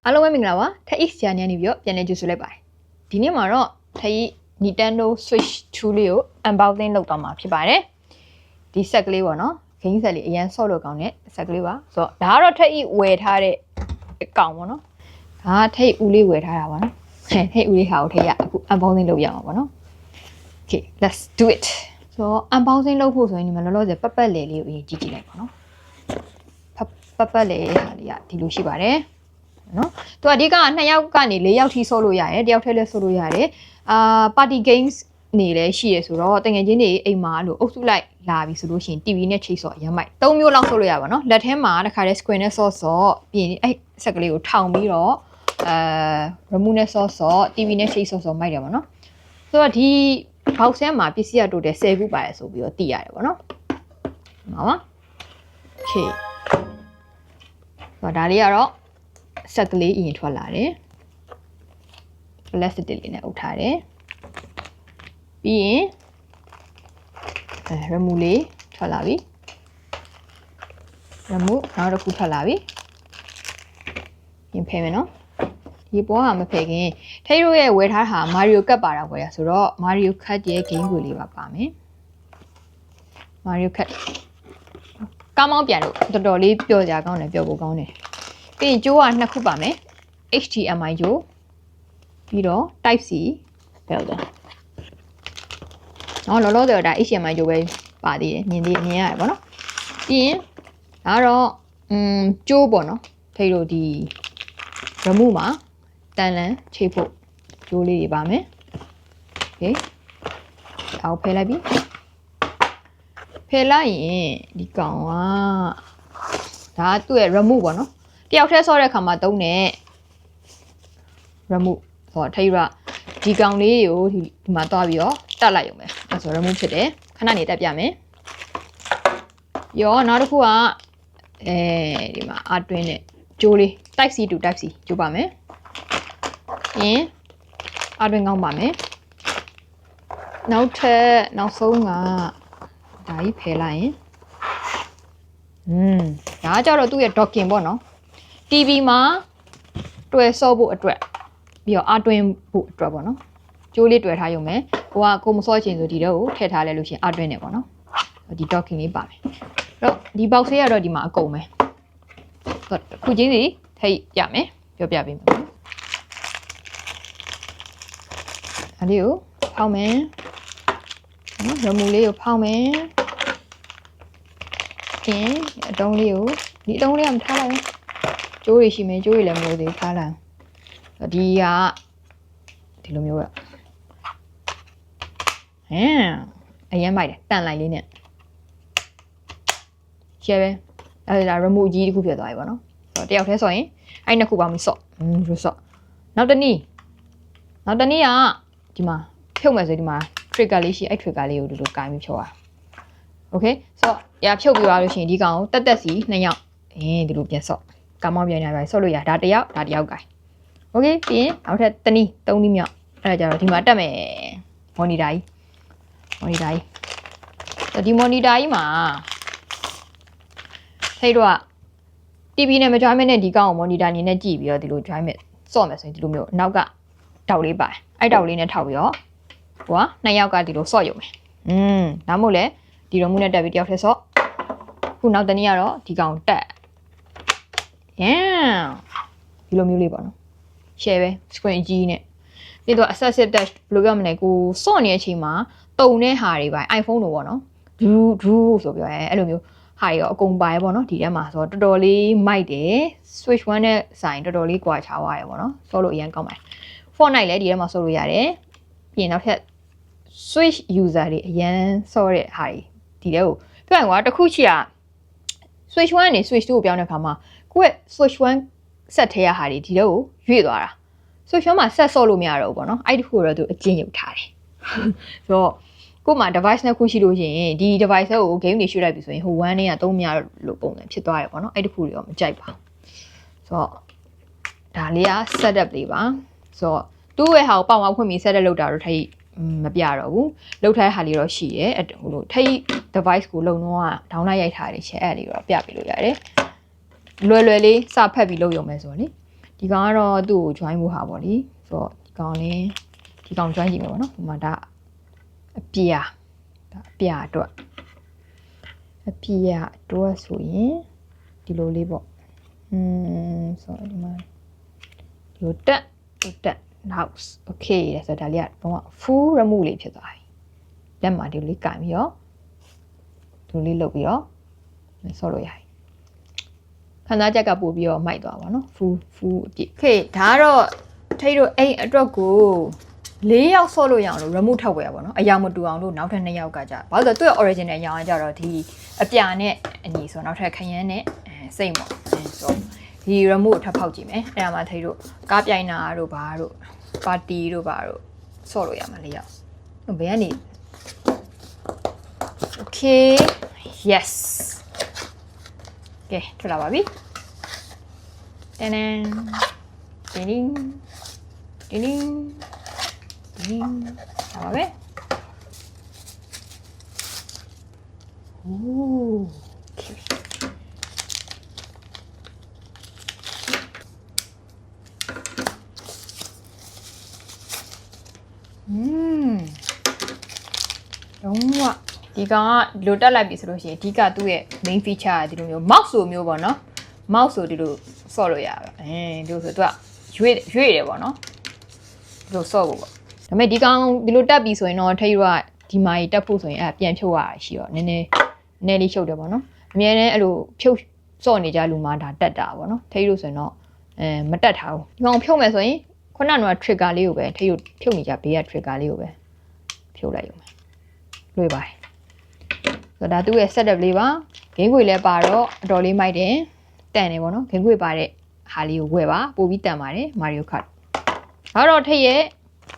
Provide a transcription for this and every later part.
အားလုံးပဲမင်္ဂလာပါထက် X ဂျာညနေပြီးတော့ပြန်လည်ကြိုဆိုလိုက်ပါတယ်ဒီနေ့မှာတော့ထက် Nintendo Switch 2 လေးကို unboxing လုပ်သွားမှာဖြစ်ပါတယ်ဒီဆက်ကလေးပေါ့နော်ဂိမ်းဆက်လေးအရန်ဆော့လို့ကောင်းတဲ့ဆက်ကလေးပါဆိုတော့ဒါကတော့ထက် ဝယ်ထားတဲ့အကောင်ပေါ့နော်ဒါကထက်ဦးလေးဝယ်ထားတာပါနော်ထက်ဦးလေးဟာကိုထက်ရအခု unboxing လုပ်ရမှာပေါ့နော် Okay let's do it ဆိုတော့ unboxing လုပ်ဖို့ဆိုရင်ဒီမှာလောလောဆယ်ပတ်ပတ်လေလေးကိုကြည့်ကြည့်လိုက်ပါနော်ပတ်ပတ်လေဟာလေးကဒီလိုရှိပါတယ်နော်သူအဓိက2ယောက်ကနေ4ယောက်ထိဆော့လို့ရတယ်တယောက်ထဲလည်းဆော့လို့ရတယ်party games နေလည်းရှိရဆိုတော့တကယ်ချင်းတွေအိမ်မှာလို့အုပ်စုလိုက်လာပြီဆိုလို့ရှိရင် TV နဲ့ချိတ်ဆော့ရမိုက်3မျိုးလောက်ဆော့လို့ရပါနော်လက်ထဲမှာတစ်ခါတည်း screen နဲ့ဆော့ပြီးရင်အဲ့ဆက်ကလေးကိုထောင်ပြီးတော့remote နဲ့ဆော့ TV နဲ့ချိတ်ဆော့မိုက်တယ်ပေါ့နော်ဆိုတော့ဒီ box ထဲမှာပစ္စည်းရတိုတယ်10ခုပါတယ်ဆိုပြီးတော့သိရတယ်ပေါ့နော်ဟုတ်ပါ Okay ဆိုတော့ဒါလေးကတော့ဆက်ကလေးအရင်ထွက်လာတယ် plastic လေးနဲ့အုပ်ထားတယ်ပြီးရင်remote လေးထွက်လာပြီ remote နောက်တစ်ခုထွက်လာပြီပြင်ဖယ်မယ်နော်ဒီပေါ်ကမဖယ်ခင်ထိရိုးရဲ့ဝယ်ထားတာ Mario Kart ပါတာဝယ်ရဆိုတော့ Mario Kart ရဲ့ game ကိုလေးပါမယ် Mario Kart ကောင်းမောင်းပြန်လို့တော်တော်လေးပျော်ကြကောင်းတယ်ပျော်ဖို့ကောင်းတယ်ပြီးရင်ကျိုးက2ခုပါမယ် HDMI ကျိုးပြီးတော့ Type C ဘယ်လိုလဲလောလောဆယ်ဒါ HDMI ကျိုးပဲပါသေးတယ်မြင်ရတယ်ပေါ့နော်ပြီးရင်ဒါတော့ကျိုးပေါ့နော်ထိတို့ဒီ remote မှာတန်လန်ချိတ်ဖို့ကျိုးလေးတွေပါမယ် Okay အောက်ဖယ်လိုက်ပြီဖယ်လိုက်ရင်ဒီကောင်ကဒါသူ့ရဲ့ remote ပေါ့နော်တယောက်တည်းဆော့တဲ့ခါမှာသုံးတဲ့ remote ဟောထိရဒီကောင်လေးကိုဒီမှာတွားပြီးတော့တက်လိုက်ရုံပဲအဲဆို remote ဖြစ်တယ်ခဏနေတက်ပြမယ်ရောနောက်တစ်ခုကဒီမှာအတွင်းနဲ့ကြိုးလေး type C to type C ကြိုးပါမယ်ရင်အတွင်းကောင်းပါမယ်နောက်ဆုံးကဒါကြီးဖယ်လိုက်ရင်ဒါကြတော့သူ့ရဲ့ docking ပေါ့နော် TV မှာတွယ်ဆော့ဖို့အတွက်ပြီးတော့အတွင်းဖို့အတွက်ပေါ့နော်ကြိုးလေးတွယ်ထားရုံပဲကိုမဆော့ချင်ဆိုဒီတော့ကိုထည့်ထားလဲလို့ရှိရင်အတွင်းနေပေါ့နော်ဒီ docking လေးပါမယ်အဲ့တော့ဒီ box လေးကတော့ဒီမှာအကုန်ပဲခုချင်းစီထိတ်ရမယ်ပြောပြပေးမယ်ပေါ့အဲ့ဒီကိုဖောက်မယ်နော် remote လေးကိုဖောက်မယ်အတုံးလေးကိုဒီအတုံးလေးကမထားလိုက်ဘူးကျိုးရရှိမယ်ကျိုးရလည်းမလို့သေးထားလိုက်ဒီကဒီလိုမျိုးပဲအရင်မိုက်တယ်တန်လိုက်လေးနဲ့ရှယ်ပဲအဲ့ဒါ remote ကြီးတစ်ခုဖြစ်သွားပြီပေါ့နော်တယောက်တည်းဆိုရင်အဲ့နှစ်ခုပါမဆော့နောက်တနည်းကဒီမှာဖြုတ်မယ်ဆိုဒီမှာ trigger လေးရှိအဲ့ trigger လေးကိုဒီလိုကိုင်းပြီးဖြုတ်ရOkay ဆိုတော့ရဖြုတ်ပြီးသွားလို့ရှိရင်ဒီကောင်ကိုတက်စီ2ယောက်ဒီလိုပြန်ဆော့ကောင်းမောင်းပြန်နေပါဆော့လို့ရဒါတစ်ယောက်ကိုင် Okay ပြီးရင်နောက်ထပ်3နည်းမြောက်အဲ့ဒါကြတော့ဒီမှာတက်မယ် monitor ကြီးဒီ monitor ကြီးမှာထိတ်တော့ TV နဲ့မ join နဲ့ဒီကောင်ကို monitor အနေနဲ့ကြည့်ပြီးတော့ဒီလို join မဲ့ဆော့မယ်ဆိုရင်ဒီလိုမျိုးနောက်ကတောက်လေးပါတယ်အဲ့တောက်လေးနဲ့ထောက်ပြီးတော့2ယောက်ကဒီလိုဆော့ရုံပဲဒါမှမဟုတ်လဲဒီ remote နဲ့တက်ပြီးတယောက်ထဲဆော့ခုနောက်တနည်းကတော့ဒီကောင်တက်ဒီလိုမျိုးလေးပေါ့နော် share ပဲ screen ကြီးနဲ့ပြီးတော့ accessible touch ဘယ်လိုပြောမလဲကိုဆော့နေတဲ့အချိန်မှာတုံတဲ့ဟာတွေပါ iPhone တို့ပေါ့နော်ဒူးဆိုပြောရဲအဲ့လိုမျိုးဟာတွေရောအကုန်ပါရပေါ့နော်ဒီထဲမှာဆိုတော့တော်တော်လေးမိုက်တယ် Switch 1နဲ့ဆိုင်တော်တော်လေးကွာခြားသွားရပေါ့နော်ဆော့လို့အရင်ကောင်းပါတယ် Fortnite လည်းဒီထဲမှာဆော့လို့ရတယ်ပြီးရင်နောက်ထပ် Switch user တွေအရင်ဆော့တဲ့ဟာတွေဒီထဲကိုပြောရင်တခုချီက Switch 1ကနေ Switch 2ကိုပြောင်းတဲ့အခါမှာကိုယ့်ရဲ့ Switch 1 set ထဲရဟာတွေဒီထဲကိုရွေ့သွားတာ Switch 1မှာ set ဆော့လို့မရတော့ဘူးပေါ့နော်အဲ့ဒီခုတော့သူအကျဉ်းရုပ်ထားတယ်ဆိုတော့ကို့မှာ device နှစ်ခုရှိလို့ရှိရင်ဒီ device ကို game တွေရွှေ့လိုက်ပြီဆိုရင်ဟို1နဲ့ကသုံးမရလို့ပုံစံဖြစ်သွားတယ်ပေါ့နော်အဲ့ဒီခုတွေတော့မကြိုက်ပါဆိုတော့ဒါလေးက setup လေးပါဆိုတော့သူ့ရဲ့ဟာကိုပေါင်အောင်ဖွင့်ပြီး setup လုပ်တာတော့ထိမပြတော့ဘူးလောက်ထားတဲ့ဟာလေးတော့ရှိရဲဟိုလိုထိတ် device ကိုလုံတော့ဒေါင်းလိုက်ရိုက်ထားတယ်ရှယ်အဲ့လေးတော့ပြပေးလို့ရတယ်လွယ်လေးစဖက်ပြီးလုပ်ရုံပဲဆိုတော့လေ ဒီကောင်ကတော့သူ့ကို join ဖို့ဟာပေါ့လေဆိုတော့ဒီကောင်လေးဒီကောင် join ကြည့်မယ်ပေါ့နော်ဒီမှာဒါအပြာဒါအပြာအတွက်အပြာအတွက်ဆိုရင်ဒီလိုလေးပေါ့ဆိုတော့ဒီမှာဒီလိုတက် house okay ဆိုတော့ဒါလေးကတော့ full remove လေးဖြစ်သွားပြီလက်မှာဒီလိုလေးကင်ပြီးတော့ဒီလိုလေးလုပ်ပြီးတော့ဆော့လို့ရတယ်ခန်းသားချက်ကပို့ပြီးတော့မိုက်သွားပါတော့ full အပြည့် okay ဒါကတော့ထိတ်တို့အိမ်အတွက်ကို4ယောက်ဆော့လို့ရအောင်လို့ remove ထောက်ဝယ်ရပါတော့အရာမတူအောင်လို့နောက်ထပ်2ယောက်ကကြာဘာလို့လဲသူ့ရဲ့ original အရာကကြတော့ဒီအပြာနဲ့အညီဆိုတော့နောက်ထပ်ခရမ်းနဲ့စိတ်ပေါ့ဆိုဒီ remove ထပ်ဖောက်ကြည့်မယ်အဲ့ဒါမှထိတ်တို့ကားပြိုင်တာတို့ဘာတို့ပါတီတို့ဘာတို့ဆော့လို့ရမှာ4ယောက်ဘယ်ကနေ okay yes ကဲထွက်လာပါပြီတန်တန်တင်းတင်းတင်းတင်းလာပါပဲโอ้โอเคလုံးဝဒီကောင်ကလိုတက်လိုက်ပြီဆိုလို့ရှိရင်အဓိကသူ့ရဲ့ main feature ကဒီလိုမျိုး mouse ဆိုမျိုးပေါ့နော် mouse ဆိုဒီလိုဆော့လို့ရပါဒီလိုဆိုသူကရွေ့တယ်ပေါ့နော်ဒီလိုဆော့ဖို့ပေါ့ဒါပေမဲ့ဒီကောင်ဒီလိုတက်ပြီဆိုရင်တော့ထိတ်ရဒီမာကြီးတက်ဖို့ဆိုရင်ပြန်ဖြုတ်ရတာရှိတော့နည်းနည်းလေးဖြုတ်တယ်ပေါ့နော်အများနဲ့အဲ့လိုဖြုတ်ဆော့နေကြလူမှဒါတက်တာပေါ့နော်ထိတ်လို့ဆိုရင်တော့မတက်ထားဘူးဒီကောင်ဖြုတ်မယ်ဆိုရင်ခုနက trigger လေးကိုပဲထိတ်ဖြုတ်နေကြဘေးက trigger လေးကိုပဲဖြုတ်လိုက်ရုံပဲလွယ်ပါတယ်ဆိုတော့ဒါသူ့ရဲ့ setup လေးပါ game ခွေလည်းပါတော့အတော်လေးမိုက်တယ်တန်တယ်ပေါ့နော် game ခွေပါတဲ့ဟာလေးကိုဝယ်ပါပို့ပြီးတန်ပါတယ် Mario Kart ဒါတော့ထိတ်ရဲ့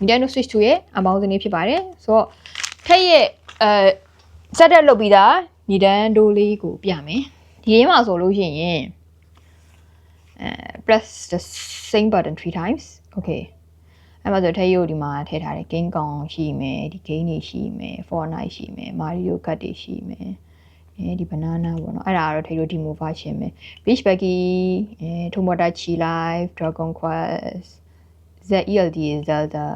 Nintendo Switch 2ရဲ့ unboxing လေးဖြစ်ပါတယ်ဆိုတော့ထိတ်ရဲ့setup လုပ်ပြီးသား Nintendo လေးကိုပြမယ်ဒီလေးမှာဆိုလို့ရှိရင်press the same button 3 times okay အဲ့မှာဆိုထိတ်ရုပ်ဒီမှာထည့်ထားတယ် game ကောင်ရှိမယ်ဒီ game တွေရှိမယ် Fortnite ရှိမယ် Mario Kart တွေရှိမယ်ဒီ banana ပေါ့နော်အဲ့ဒါကတော့ထိတ်ရုပ် demo version ပဲ Beach Buggy Tomodachi Life Dragon Quest ZELD Zelda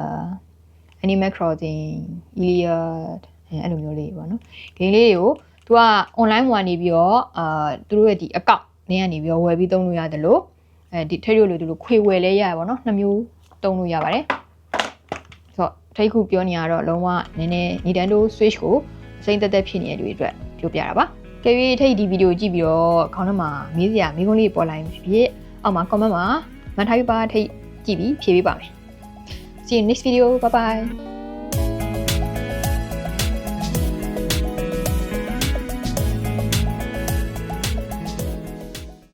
Animal Crossing Iliad အဲ့လိုမျိုးလေးပေါ့နော် game လေးတွေကိုသူက online ဝင်နေပြီးတော့သူတို့ရဲ့ဒီ account နင်းကနေပြီးတော့ဝယ်ပြီးသုံးလို့ရတယ်လို့ဒီထိတ်ရုပ်လိုသူတို့ခွေဝယ်လဲရရပေါ့နော်နှစ်မျိုးသုံးလို့ရပါတယ်ဆိုတော့ထိတ်ခုပြောနေရတော့လုံးဝနည်းနည်း Nintendo Switch ကိုအစိမ့်သက်သက်ဖြစ်နေတဲ့လူတွေအတွက်ပြောပြတာပါကြည့်ပြီးထိတ်ဒီဗီဒီယိုကြည့်ပြီးတော့ခေါင်းထဲမှာမေးစရာမေးခွန်းလေးပေါ်လာရင်ဖြစ်အောက်မှာ comment မှာမှတ်ထားပြီးပါထိတ်ကြည့်ပြီးဖြေပေးပါမယ် See you next video bye bye